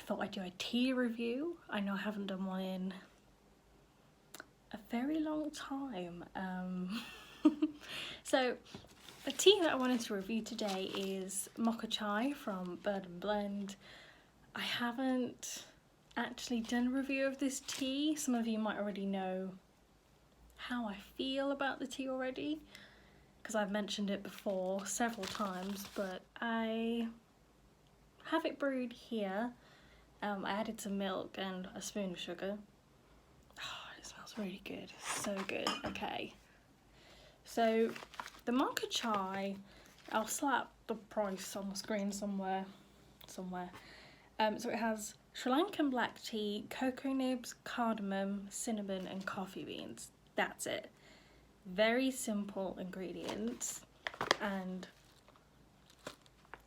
thought I'd do a tea review. I know I haven't done one in a very long time. So the tea that I wanted to review today is Mocha Chai from Bird and Blend. I haven't actually done a review of this tea. Some of you might already know how I feel about the tea already, because I've mentioned it before several times, but I have it brewed here. I added some milk and a spoon of sugar. Oh, it smells really good, so good. Okay, so the Mocha Chai, I'll slap the price on the screen somewhere. So it has Sri Lankan black tea, cocoa nibs, cardamom, cinnamon and coffee beans. That's it. Very simple ingredients, and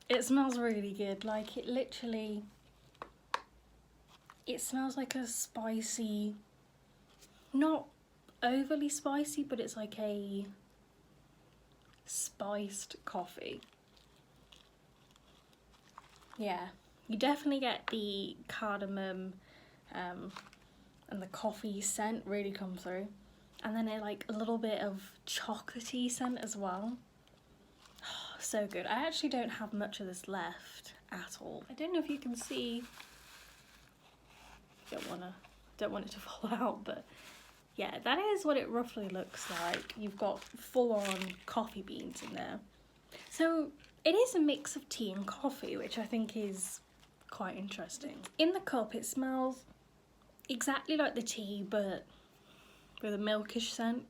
it smells really good. Like, it smells like a spicy, not overly spicy, but it's like a spiced coffee. Yeah, you definitely get the cardamom and the coffee scent really come through, and then like a little bit of chocolatey scent as well. Oh, so good. I actually don't have much of this left at all. I don't know if you can see. Don't want it to fall out, but yeah, that is what it roughly looks like. You've got full-on coffee beans in there. So it is a mix of tea and coffee, which I think is quite interesting. In the cup it smells exactly like the tea, but with a milkish scent.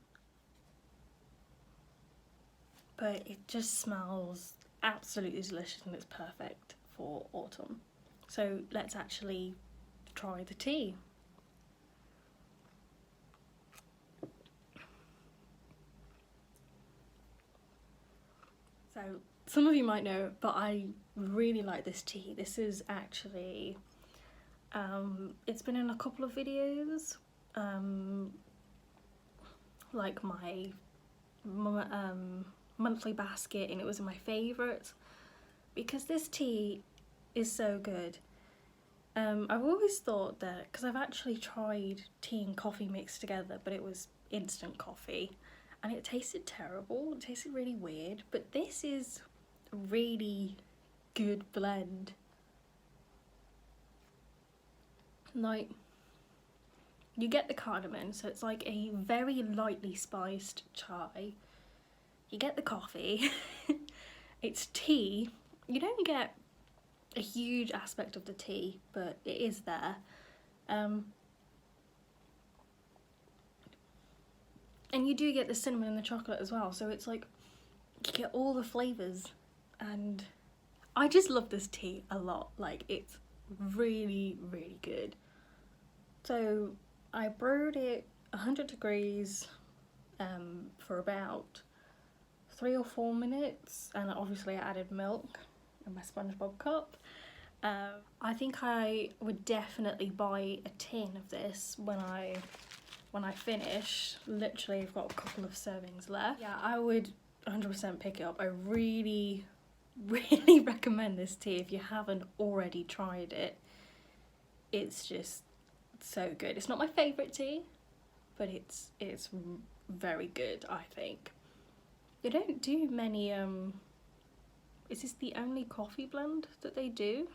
But it just smells absolutely delicious, and it's perfect for autumn. So let's actually try the tea. So some of you might know, but I really like this tea. This is actually, it's been in a couple of videos, like my monthly basket, and it was my favourite because this tea is so good. I've always thought that, because I've actually tried tea and coffee mixed together, but it was instant coffee and it tasted terrible. It tasted really weird, but this is a really good blend. Like, you get the cardamom, so it's like a very lightly spiced chai. You get the coffee. It's tea. You don't get a huge aspect of the tea, but it is there. And you do get the cinnamon and the chocolate as well, so it's like you get all the flavours, and I just love this tea a lot. Like, it's really, really good. So I brewed it 100 degrees for about 3 or 4 minutes, and obviously I added milk in my SpongeBob cup. I think I would definitely buy a tin of this when I finish. Literally, I've got a couple of servings left. Yeah, I would 100% pick it up. I really, really recommend this tea if you haven't already tried it. It's just so good. It's not my favourite tea, but it's very good, I think. They don't do many, is this the only coffee blend that they do?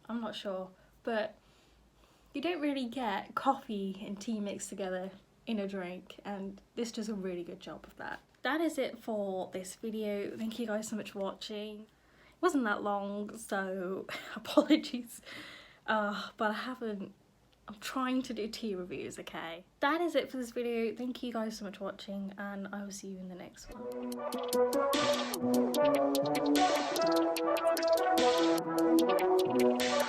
I'm not sure, but you don't really get coffee and tea mixed together in a drink, and this does a really good job of that. That is it for this video. Thank you guys so much for watching. It wasn't that long, so apologies, but I'm trying to do tea reviews, okay? That is it for this video. Thank you guys so much for watching, and I will see you in the next one.